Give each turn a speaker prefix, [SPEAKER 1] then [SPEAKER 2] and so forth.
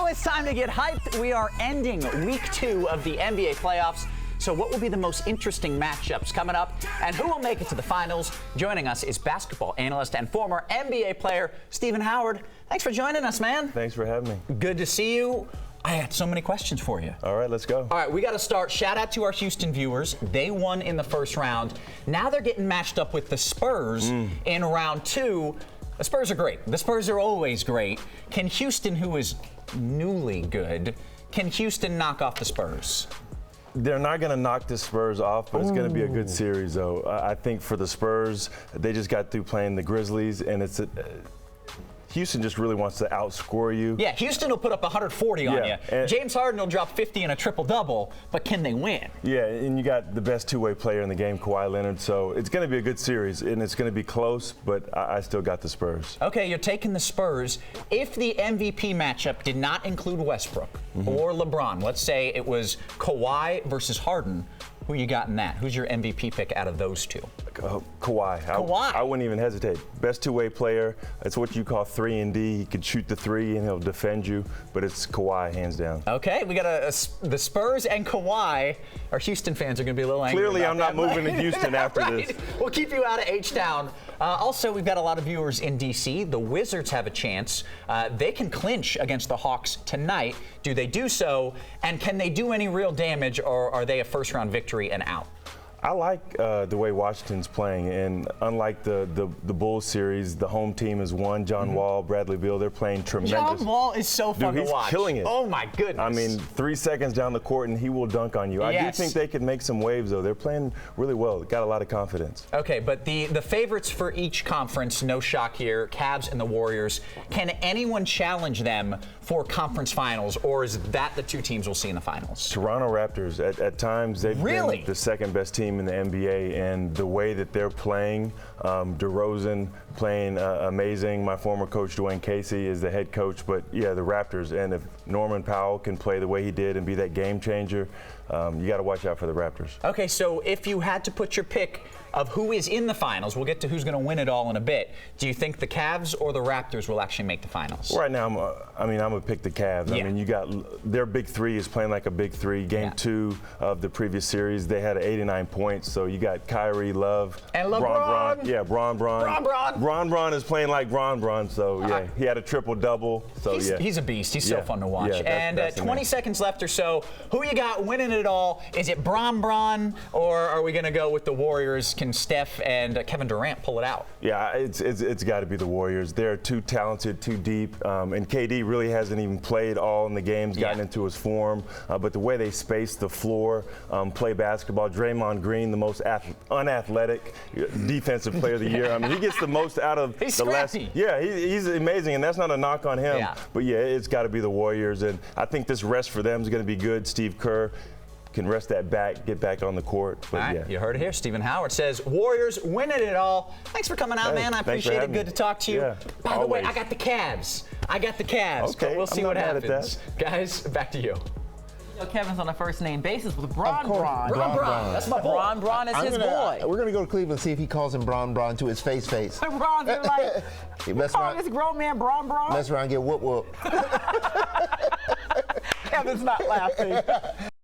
[SPEAKER 1] it's time to get hyped. We are ending week 2 of the NBA playoffs. So what will be the most interesting matchups coming up, and who will make it to the finals? Joining us is basketball analyst and former NBA player Stephen Howard. Thanks for joining us, man.
[SPEAKER 2] Thanks for having me.
[SPEAKER 1] Good to see you. I had so many questions for you.
[SPEAKER 2] All right, let's go.
[SPEAKER 1] All right, we got to start. Shout out to our Houston viewers. They won in the first round. Now they're getting matched up with the Spurs in round 2. The Spurs are great. The Spurs are always great. Can Houston, who is newly good, can Houston knock off the Spurs?
[SPEAKER 2] They're not going to knock the Spurs off, but it's going to be a good series, though. I think for the Spurs, they just got through playing the Grizzlies, and it's Houston just really wants to outscore you.
[SPEAKER 1] Yeah, Houston will put up 140 on you.
[SPEAKER 2] And
[SPEAKER 1] James Harden will drop 50 in a triple-double, but can they win?
[SPEAKER 2] Yeah, and you got the best two-way player in the game, Kawhi Leonard, so it's going to be a good series, and it's going to be close, but I still got the Spurs.
[SPEAKER 1] Okay, you're taking the Spurs. If the MVP matchup did not include Westbrook or LeBron, let's say it was Kawhi versus Harden, who you got in that? Who's your MVP pick out of those two?
[SPEAKER 2] Kawhi. I wouldn't even hesitate. Best two-way player. It's what you call 3-and-D. He can shoot the three and he'll defend you, but it's Kawhi hands down.
[SPEAKER 1] Okay, we got the Spurs and Kawhi. Our Houston fans are going to be a little angry.
[SPEAKER 2] Clearly, I'm not moving to Houston after
[SPEAKER 1] right.
[SPEAKER 2] this.
[SPEAKER 1] We'll keep you out of H-Town. Also, we've got a lot of viewers in D.C. The Wizards have a chance. They can clinch against the Hawks tonight. Do they do so? And can they do any real damage, or are they a first-round victory and out?
[SPEAKER 2] I like the way Washington's playing, and unlike the Bulls series, the home team has won. John Wall, Bradley Beal, they're playing tremendous.
[SPEAKER 1] John Wall is so fun to watch.
[SPEAKER 2] He's killing it.
[SPEAKER 1] Oh my goodness.
[SPEAKER 2] I mean, 3 seconds down the court and he will dunk on you.
[SPEAKER 1] Yes.
[SPEAKER 2] I do think they could make some waves, though. They're playing really well. Got a lot of confidence.
[SPEAKER 1] Okay, but the favorites for each conference, no shock here, Cavs and the Warriors. Can anyone challenge them for conference finals, or is that the two teams we'll see in the finals?
[SPEAKER 2] Toronto Raptors, at times, they've been the second best team in the NBA, and the way that they're playing, DeRozan playing amazing. My former coach, Dwayne Casey, is the head coach, but yeah, the Raptors, and if Norman Powell can play the way he did and be that game changer, you got to watch out for the Raptors. Okay,
[SPEAKER 1] so if you had to put your pick of who is in the finals, we'll get to who's going to win it all in a bit. Do you think the Cavs or the Raptors will actually make the finals?
[SPEAKER 2] Right now, I'm going to pick the Cavs.
[SPEAKER 1] Yeah.
[SPEAKER 2] I mean, you got their big three is playing like a big three. Game 2 of the previous series, they had 89 points. So you got Kyrie, Love,
[SPEAKER 1] and LeBron.
[SPEAKER 2] Yeah, Bron is playing like Bron. So yeah, he had a triple-double. So
[SPEAKER 1] he's a beast. He's so fun to watch.
[SPEAKER 2] Yeah,
[SPEAKER 1] and 20 seconds left or so. Who you got winning it all? Is it Bron, or are we going to go with the Warriors? Can Steph and Kevin Durant pull it out?
[SPEAKER 2] Yeah, it's got to be the Warriors. They're too talented, too deep, and KD really hasn't even played all in the games, gotten into his form. But the way they space the floor, play basketball. Draymond Green, the most unathletic defensive player of the year. I mean, he gets the most out of the last. Yeah, he's amazing, and that's not a knock on him.
[SPEAKER 1] Yeah.
[SPEAKER 2] But yeah, it's got to be the Warriors, and I think this rest for them is going to be good. Steve Kerr can rest that back, get back on the court. But
[SPEAKER 1] all right, you heard it here. Stephen Howard says Warriors winning it all. Thanks for coming out, man. I appreciate it. Good to talk to you.
[SPEAKER 2] Yeah,
[SPEAKER 1] By the way, I got the Cavs.
[SPEAKER 2] Okay,
[SPEAKER 1] we'll see what happens.
[SPEAKER 2] That.
[SPEAKER 1] Guys, back to you.
[SPEAKER 3] Kevin's on a first-name basis with Bron.
[SPEAKER 1] That's my boy.
[SPEAKER 3] Bron is his boy.
[SPEAKER 4] We're going to go to Cleveland and see if he calls him Bron to his face.
[SPEAKER 3] Bron's like, you call this grown man Bron?
[SPEAKER 4] Mess around and get whoop.
[SPEAKER 3] Kevin's not laughing.